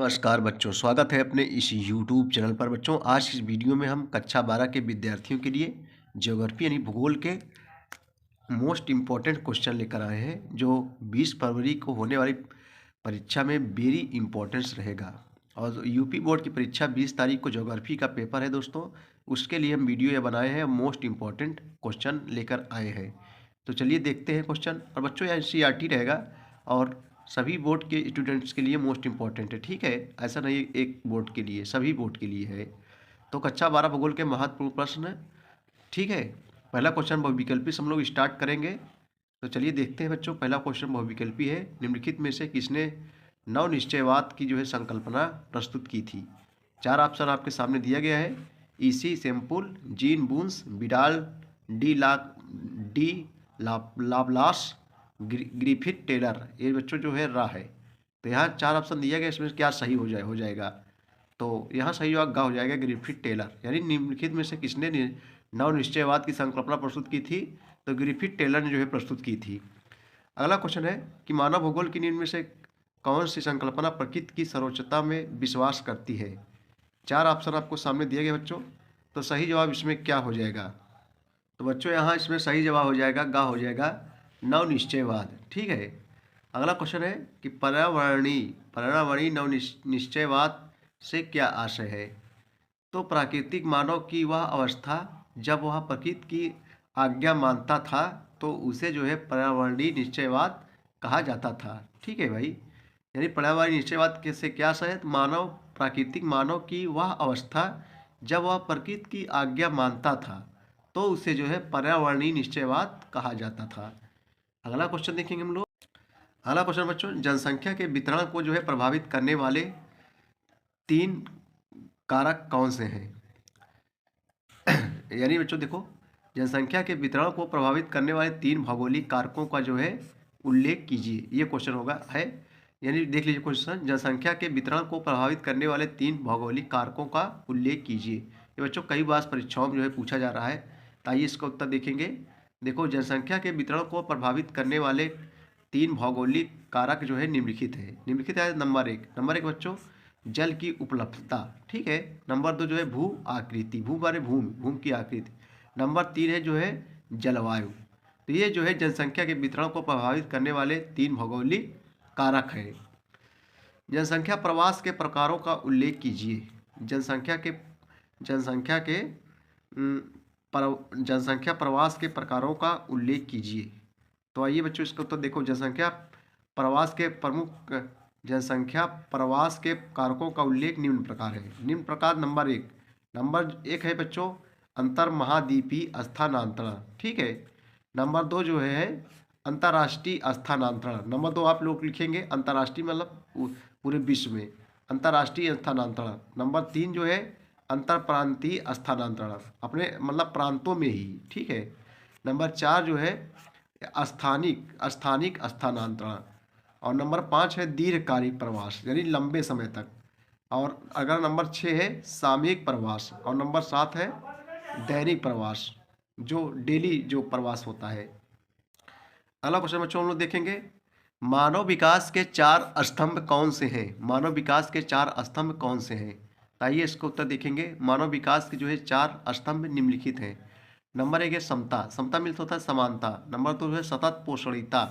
नमस्कार बच्चों, स्वागत है अपने इस YouTube चैनल पर। बच्चों, आज इस वीडियो में हम कक्षा 12 के विद्यार्थियों के लिए ज्योग्राफी यानी भूगोल के मोस्ट इम्पॉर्टेंट क्वेश्चन लेकर आए हैं, जो 20 फरवरी को होने वाली परीक्षा में वेरी इम्पोर्टेंस रहेगा। और यूपी बोर्ड की परीक्षा 20 तारीख को ज्योग्राफी का पेपर है दोस्तों, उसके लिए हम वीडियो ये बनाए हैं, मोस्ट इम्पॉर्टेंट क्वेश्चन लेकर आए हैं। तो चलिए देखते हैं क्वेश्चन। और बच्चों, यह NCERT रहेगा और सभी बोर्ड के स्टूडेंट्स के लिए मोस्ट इम्पॉर्टेंट है, ठीक है। ऐसा नहीं एक बोर्ड के लिए, सभी बोर्ड के लिए है। तो कक्षा 12 भूगोल के महत्वपूर्ण प्रश्न, ठीक है। पहला क्वेश्चन बहुविकल्पी से हम लोग स्टार्ट करेंगे। तो चलिए देखते हैं बच्चों। पहला क्वेश्चन बहुविकल्पी है। निम्नलिखित में से किसने नव निश्चयवाद की जो है संकल्पना प्रस्तुत की थी? चार ऑप्शन आपके सामने दिया गया है। E C Semple, Jean Brunhes, Vidal, de la Blache, Griffith Taylor. ये बच्चों जो है रा है। तो यहाँ चार ऑप्शन दिया गया, इसमें क्या सही हो जाएगा? तो यहाँ सही जवाब गा हो जाएगा, ग्रिफिथ टेलर। यानी निम्नलिखित में से किसने नव निश्चयवाद की संकल्पना प्रस्तुत की थी? तो ग्रिफिथ टेलर ने जो है प्रस्तुत की थी। अगला क्वेश्चन है कि मानव भूगोल की निम्न में से कौन सी संकल्पना प्रकृति की सर्वोच्चता में विश्वास करती है? चार ऑप्शन आपको सामने दिए गए बच्चों। तो सही जवाब इसमें क्या हो जाएगा? तो बच्चों यहाँ इसमें सही जवाब हो जाएगा, गा हो जाएगा, नव निश्चयवाद, ठीक है। अगला क्वेश्चन है कि पर्यावरणीय नव निश्चयवाद से क्या आशय है? तो प्राकृतिक मानव की वह अवस्था जब वह प्रकृति की आज्ञा मानता था, तो उसे जो है पर्यावरणीय निश्चयवाद कहा जाता था, ठीक है भाई। यानी पर्यावरणीय निश्चयवाद से क्या सहित प्राकृतिक मानव की वह अवस्था जब वह प्रकृति की आज्ञा मानता था, तो उसे जो है पर्यावरणीय निश्चयवाद कहा जाता था। अगला क्वेश्चन देखेंगे हम लोग। अगला क्वेश्चन बच्चों, जनसंख्या के वितरण को जो है प्रभावित करने वाले 3 कारक कौन से हैं? यानी बच्चों देखो, जनसंख्या के वितरण को प्रभावित करने वाले 3 भौगोलिक कारकों का जो है उल्लेख कीजिए। ये क्वेश्चन होगा है। यानी देख लीजिए क्वेश्चन, जनसंख्या के वितरण को प्रभावित करने वाले 3 भौगोलिक कारकों का उल्लेख कीजिए। ये बच्चों कई बार परीक्षाओं में जो है पूछा जा रहा है, तो आइए इसका उत्तर देखेंगे। देखो, जनसंख्या के वितरण को प्रभावित करने वाले 3 भौगोलिक कारक जो है निम्नलिखित है। निम्नलिखित है नंबर एक बच्चों, जल की उपलब्धता, ठीक है। नंबर 2 जो है भू आकृति, भू माने भूमि की आकृति। नंबर 3 है जो है जलवायु। तो ये जो है जनसंख्या के वितरण को प्रभावित करने वाले 3 भौगोलिक कारक हैं। जनसंख्या प्रवास के प्रकारों का उल्लेख कीजिए। जनसंख्या के जनसंख्या प्रवास के प्रकारों का उल्लेख कीजिए। तो आइए बच्चों इसका उत्तर देखो। जनसंख्या प्रवास के कारकों का उल्लेख निम्न प्रकार है। निम्न प्रकार नंबर एक है बच्चों, अंतर महाद्वीपीय स्थानांतरण, ठीक है। नंबर 2 जो है अंतर्राष्ट्रीय स्थानांतरण। नंबर 2 आप लोग लिखेंगे अंतर्राष्ट्रीय, मतलब पूरे विश्व में अंतर्राष्ट्रीय स्थानांतरण। नंबर 3 जो है अंतर प्रांतीय स्थानांतरण, अपने मतलब प्रांतों में ही, ठीक है। नंबर 4 जो है स्थानिक स्थानांतरण। और नंबर 5 है दीर्घकालिक प्रवास, यानी लंबे समय तक। और अगर नंबर 6 है सामयिक प्रवास। और नंबर 7 है दैनिक प्रवास, जो डेली जो प्रवास होता है। अगला क्वेश्चन बच्चों हम लोग देखेंगे, मानव विकास के 4 स्तंभ कौन से हैं? मानव विकास के 4 स्तंभ कौन से हैं? आइए इसका उत्तर देखेंगे। मानव विकास के जो है 4 स्तंभ निम्नलिखित हैं। नंबर 1 है समता, समता मीन्स होता है समानता। नंबर 2 है सतत पोषणीयता।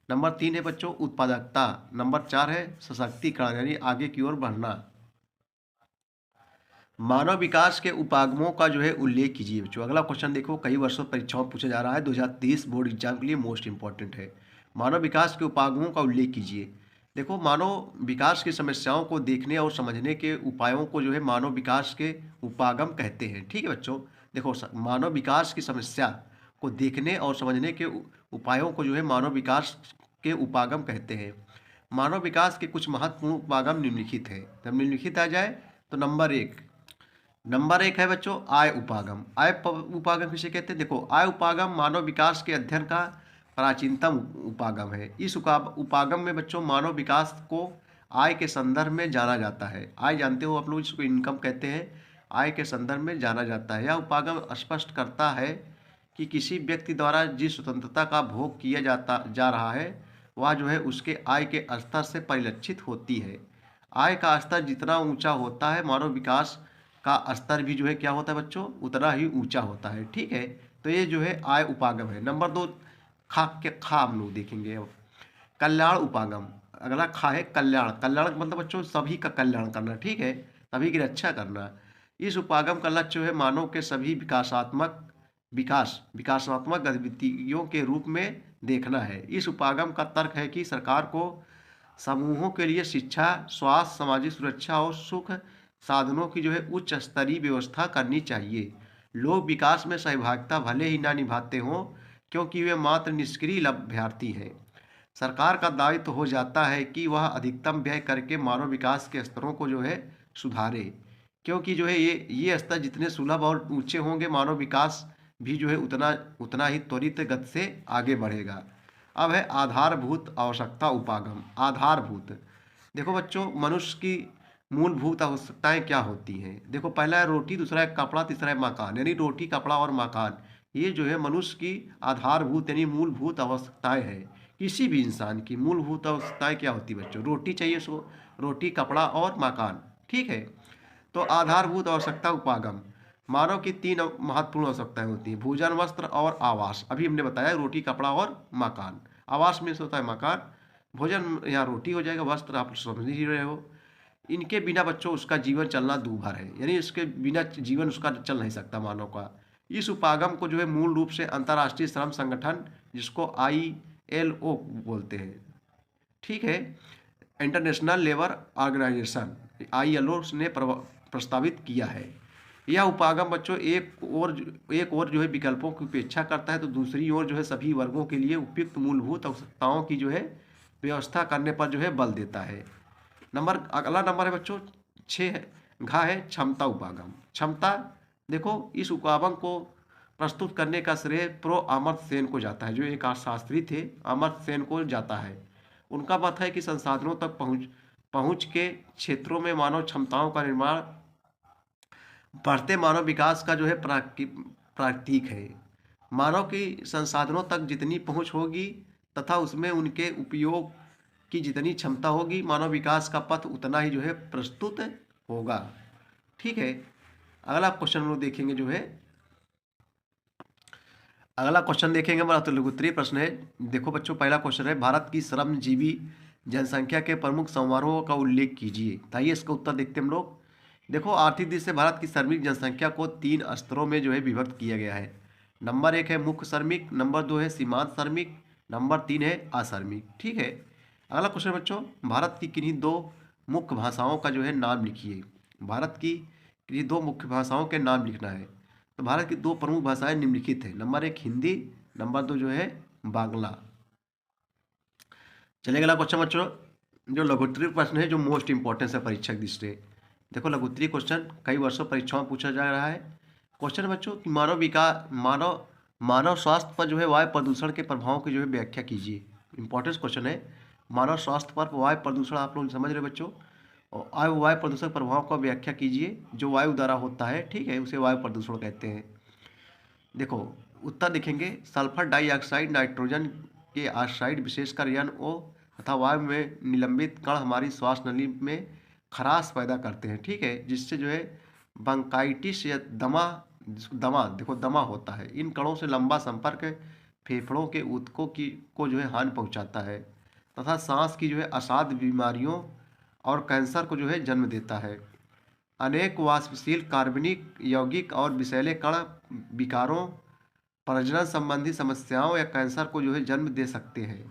नंबर 3 है बच्चों उत्पादकता। नंबर 4 है सशक्तिकरण, यानी आगे की ओर बढ़ना। मानव विकास के उपागमों का जो है उल्लेख कीजिए बच्चों। अगला क्वेश्चन देखो, कई वर्षों परीक्षाओं पूछा जा रहा है, 2023 बोर्ड एग्जाम के लिए मोस्ट इंपॉर्टेंट है। मानव विकास के उपागमों का उल्लेख कीजिए। देखो, मानव विकास की समस्याओं को देखने और समझने के उपायों को जो है मानव विकास के उपागम कहते हैं, ठीक है बच्चों। देखो, मानव विकास की समस्या को देखने और समझने के उपायों को जो है मानव विकास के उपागम कहते हैं। मानव विकास के कुछ महत्वपूर्ण उपागम निम्नलिखित है। जब निम्नलिखित आ जाए तो नंबर एक है बच्चों आय उपागम। उपागम किसे कहते हैं? देखो, आय उपागम मानव विकास के अध्ययन का प्राचीनतम उपागम है। इस उपागम में बच्चों मानव विकास को आय के संदर्भ में जाना जाता है। आय जानते हो आप लोग, इसको इनकम कहते हैं। आय के संदर्भ में जाना जाता है। यह उपागम स्पष्ट करता है कि किसी व्यक्ति द्वारा जिस स्वतंत्रता का भोग किया जा रहा है, वह जो है उसके आय के स्तर से परिलक्षित होती है। आय का स्तर जितना ऊंचा होता है, मानव विकास का स्तर भी जो है क्या होता है बच्चों, उतना ही ऊंचा होता है। ठीक है, तो ये जो है आय उपागम है। नंबर 2, खा के खा हम लोग देखेंगे अब, कल्याण उपागम। अगला खा है कल्याण। कल्याण का मतलब बच्चों सभी का कल्याण करना, ठीक है, सभी की रक्षा करना। इस उपागम का लक्ष्य जो है मानव के सभी विकासात्मक गतिविधियों के रूप में देखना है। इस उपागम का तर्क है कि सरकार को समूहों के लिए शिक्षा, स्वास्थ्य, सामाजिक सुरक्षा और सुख साधनों की जो है उच्च स्तरीय व्यवस्था करनी चाहिए। लोग विकास में सहभागिता भले ही ना निभाते हों, क्योंकि वे मात्र निष्क्रिय लाभार्थी हैं। सरकार का दायित्व हो जाता है कि वह अधिकतम व्यय करके मानव विकास के स्तरों को जो है सुधारे, क्योंकि जो है ये स्तर जितने सुलभ और ऊंचे होंगे, मानव विकास भी जो है उतना उतना ही त्वरित गति से आगे बढ़ेगा। अब है आधारभूत आवश्यकता उपागम। आधारभूत, देखो बच्चों मनुष्य की मूलभूत आवश्यकताएं क्या होती हैं। देखो पहला है रोटी, दूसरा है कपड़ा, तीसरा है मकान। यानी रोटी, कपड़ा और मकान, ये जो है मनुष्य की आधारभूत यानी मूलभूत आवश्यकताएं हैं। किसी भी इंसान की मूलभूत आवश्यकताएं क्या होती है बच्चों, रोटी चाहिए उसको, रोटी, कपड़ा और मकान। ठीक है, तो आधारभूत आवश्यकता उपागम, मानव की तीन महत्वपूर्ण आवश्यकताएं होती हैं, भोजन, वस्त्र और आवास। अभी हमने बताया रोटी, कपड़ा और मकान। आवास में से होता है मकान, भोजन यहाँ रोटी हो जाएगा, वस्त्र आप समझ ही रहे हो। इनके बिना बच्चों उसका जीवन चलना दूभर है, यानी इसके बिना जीवन उसका चल नहीं सकता मानव का। इस उपागम को जो है मूल रूप से अंतर्राष्ट्रीय श्रम संगठन, जिसको ILO बोलते हैं, ठीक है, इंटरनेशनल लेबर ऑर्गेनाइजेशन, ILO ने प्रस्तावित किया है। यह उपागम बच्चों एक और जो है विकल्पों की उपेक्षा करता है, तो दूसरी ओर जो है सभी वर्गों के लिए उपयुक्त मूलभूत आवश्यकताओं की जो है व्यवस्था करने पर जो है बल देता है। अगला नंबर है बच्चों 6 है, घा है क्षमता उपागम। क्षमता, देखो इस उपागम को प्रस्तुत करने का श्रेय प्रो अमर्त्य सेन को जाता है, जो एक अर्थशास्त्री थे, अमर्त्य सेन को जाता है। उनका मत है कि संसाधनों तक पहुंच के क्षेत्रों में मानव क्षमताओं का निर्माण बढ़ते मानव विकास का जो है प्रतीक है। मानव की संसाधनों तक जितनी पहुंच होगी तथा उसमें उनके उपयोग की जितनी क्षमता होगी, मानव विकास का पथ उतना ही जो है प्रस्तुत होगा। ठीक है, अगला क्वेश्चन हम लोग देखेंगे जो है, अगला क्वेश्चन देखेंगे हमारा तो लघुत्तरीय प्रश्न है। देखो बच्चों पहला क्वेश्चन है, भारत की श्रमजीवी जनसंख्या के प्रमुख समारोह का उल्लेख कीजिए। ताइए इसका उत्तर देखते हैं हम लोग। देखो आर्थिक दृष्टि से भारत की श्रमिक जनसंख्या को 3 स्तरों में जो है विभक्त किया गया है। नंबर 1 है मुख्य श्रमिक, नंबर 2 है सीमांत श्रमिक, नंबर 3 है अश्रमिक। ठीक है, अगला क्वेश्चन बच्चों, भारत की किन्हीं 2 मुख्य भाषाओं का जो है नाम लिखिए। भारत की किन्हीं 2 मुख्य भाषाओं के नाम लिखना है। तो भारत की 2 प्रमुख भाषाएं निम्नलिखित है। नंबर 1 हिंदी, नंबर 2 जो है बांग्ला। चलिए अगला क्वेश्चन बच्चों, जो लघुत्तरीय प्रश्न है, जो मोस्ट इंपॉर्टेंट है परीक्षा की दृष्टि से। देखो लघुत्तरीय क्वेश्चन कई वर्षों परीक्षाओं में पूछा जा रहा है। क्वेश्चन बच्चों कि मानव स्वास्थ्य पर जो है वायु प्रदूषण के प्रभावों की जो है व्याख्या कीजिए। इंपॉर्टेंट क्वेश्चन है, मानव स्वास्थ्य पर वायु प्रदूषण, आप लोग समझ रहे बच्चों, और वायु प्रदूषण प्रभाव का व्याख्या कीजिए। जो वायु द्वारा होता है, ठीक है, उसे वायु प्रदूषण कहते हैं। देखो उत्तर देखेंगे, सल्फर डाइऑक्साइड, नाइट्रोजन के ऑक्साइड, विशेषकर NO तथा वायु में निलंबित कण हमारी श्वास नली में खराश पैदा करते हैं। ठीक है, जिससे जो है बंकाइटिस या दमा होता है। इन कणों से लंबा संपर्क फेफड़ों के ऊतकों को जो है हानि पहुंचाता है तथा सांस की जो है असाध्य बीमारियों और कैंसर को जो है जन्म देता है। अनेक वाष्पशील, कार्बनिक, यौगिक और विषैले कण विकारों, प्रजनन संबंधी समस्याओं या कैंसर को जो है जन्म दे सकते हैं।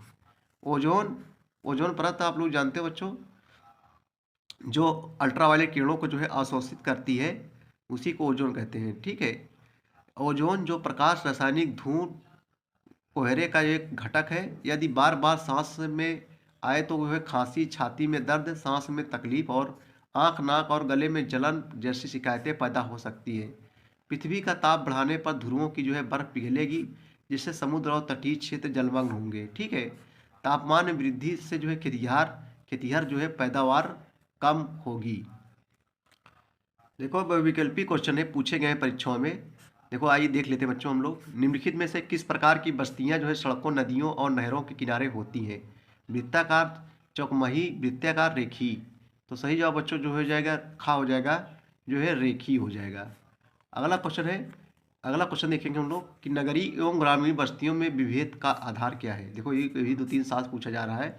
ओजोन परत आप लोग जानते हो बच्चों, जो अल्ट्रावायलेट किरणों को जो है अवशोषित करती है, उसी को ओजोन कहते हैं। ठीक है, ओजोन जो प्रकाश रासायनिक धूल कोहरे का एक घटक है। यदि बार बार सांस में आए तो वह खांसी, छाती में दर्द, सांस में तकलीफ और आँख, नाक और गले में जलन जैसी शिकायतें पैदा हो सकती है। पृथ्वी का ताप बढ़ाने पर ध्रुवों की जो है बर्फ पिघलेगी, जिससे समुद्र और तटीय क्षेत्र जलमग्न होंगे। ठीक है, तापमान में वृद्धि से जो है खेतिहर जो है पैदावार कम होगी। देखो वैकल्पिक क्वेश्चन है, पूछे गए हैं परीक्षाओं में। देखो आइए देख लेते हैं बच्चों हम लोग। निम्नलिखित में से किस प्रकार की बस्तियां जो है सड़कों, नदियों और नहरों के किनारे होती हैं। वृत्ताकार, चौकमही, वृत्ताकार, रेखी। तो सही जवाब बच्चों जो हो जाएगा खा हो जाएगा जो है रेखी हो जाएगा। अगला क्वेश्चन है, अगला क्वेश्चन देखेंगे हम लोग कि नगरीय एवं ग्रामीण बस्तियों में विभेद का आधार क्या है। देखो ये भी 2-3 साल पूछा जा रहा है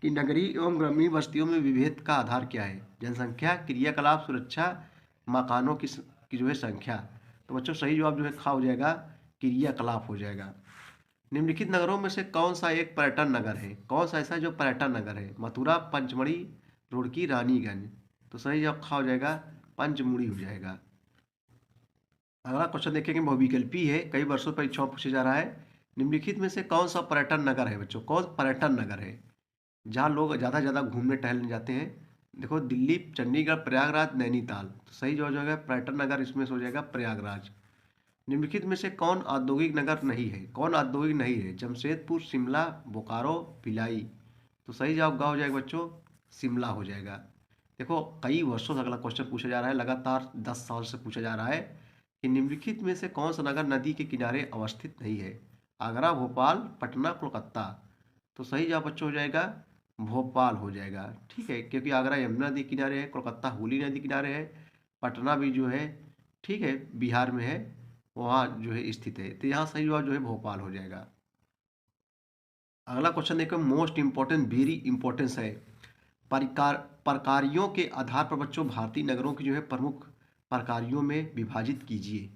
कि नगरीय एवं ग्रामीण बस्तियों में विभेद का आधार क्या है। जनसंख्या, क्रियाकलाप, सुरक्षा, मकानों की जो है संख्या। तो बच्चों सही जवाब जो है खा हो जाएगा क्रियाकलाप हो जाएगा। निम्नलिखित नगरों में से कौन सा एक पर्यटन नगर है, कौन सा ऐसा जो पर्यटन नगर है। मथुरा, पंचमढ़ी, रुड़की, रानीगंज। तो सही जवाब खा हो जाएगा पंचमुड़ी हो जाएगा। अगला क्वेश्चन देखेंगे बहुविकल्पी है, कई वर्षों परीक्षाओं पूछा जा रहा है। निम्नलिखित में से कौन सा पर्यटन नगर है बच्चों, कौन पर्यटन नगर है जहाँ लोग ज़्यादा घूमने टहलने जाते हैं। देखो दिल्ली, चंडीगढ़, प्रयागराज, नैनीताल। तो सही जवाब जो है पर्यटन नगर इसमें से हो जाएगा प्रयागराज। निम्नलिखित में से कौन औद्योगिक नगर नहीं है, कौन औद्योगिक नहीं है। जमशेदपुर, शिमला, बोकारो, भिलाई। तो सही जवाब का हो जाएगा बच्चों शिमला हो जाएगा। देखो कई वर्षों से अगला क्वेश्चन पूछा जा रहा है, लगातार 10 साल से पूछा जा रहा है कि निम्नलिखित में से कौन सा नगर नदी के किनारे अवस्थित नहीं है। आगरा, भोपाल, पटना, कोलकाता। तो सही जवाब बच्चों हो जाएगा भोपाल हो जाएगा। ठीक है, क्योंकि आगरा यमुना नदी किनारे है, कोलकाता हुगली नदी किनारे है, पटना भी जो है ठीक है बिहार में है, वहाँ जो है स्थित है। तो यहाँ सही जवाब जो है भोपाल हो जाएगा। अगला क्वेश्चन देखो मोस्ट इंपॉर्टेंट वेरी इंपॉर्टेंस है। परिकार प्रकारियों के आधार पर बच्चों भारतीय नगरों की जो है प्रमुख प्रकारियों में विभाजित कीजिए।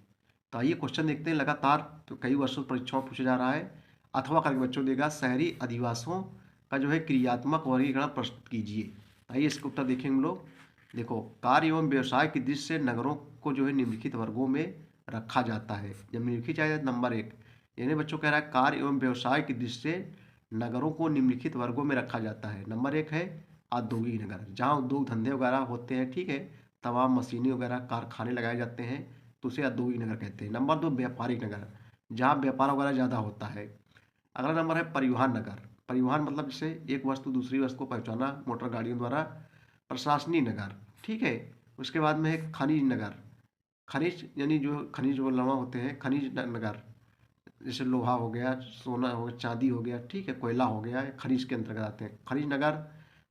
तो आइए क्वेश्चन देखते हैं, लगातार तो कई वर्षों से परीक्षाओं में पूछा जा रहा है। अथवा करके बच्चों देगा शहरी अधिवासों का जो है क्रियात्मक वर्गीकरण प्रस्तुत कीजिए। आइए इसका उत्तर देखेंगे हम लोग। देखो कार्य एवं व्यवसाय की दृष्टि से नगरों को जो है निम्नलिखित वर्गों में रखा जाता है। जब निम्नलिखित जाएगा नंबर 1, यानी बच्चों कह रहा है कार्य एवं व्यवसाय की दृष्टि से नगरों को निम्नलिखित वर्गों में रखा जाता है। नंबर 1 है औद्योगिक नगर, जहाँ उद्योग धंधे वगैरह होते हैं, ठीक है, तमाम मशीनें वगैरह कारखाने लगाए जाते हैं, तो उसे औद्योगिक नगर कहते हैं। नंबर 2 व्यापारिक नगर, जहाँ व्यापार वगैरह ज़्यादा होता है। अगला नंबर है परिवहन नगर, परिवहन मतलब जैसे एक वस्तु दूसरी वस्तु को पहुँचाना मोटर गाड़ियों द्वारा। प्रशासनिक नगर, ठीक है। उसके बाद में है खनिज नगर, खनिज यानी जो खनिज लवा होते हैं, खनिज नगर, जैसे लोहा हो गया, सोना हो गया, चांदी हो गया, ठीक है, कोयला हो गया, खनिज के अंतर्गत आते हैं खनिज नगर।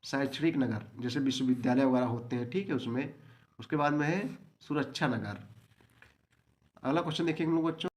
शैक्षणिक नगर, जैसे विश्वविद्यालय वगैरह होते हैं, ठीक है, उसमें। उसके बाद में है सुरक्षा नगर। अगला क्वेश्चन देखिए हम लोग बच्चों।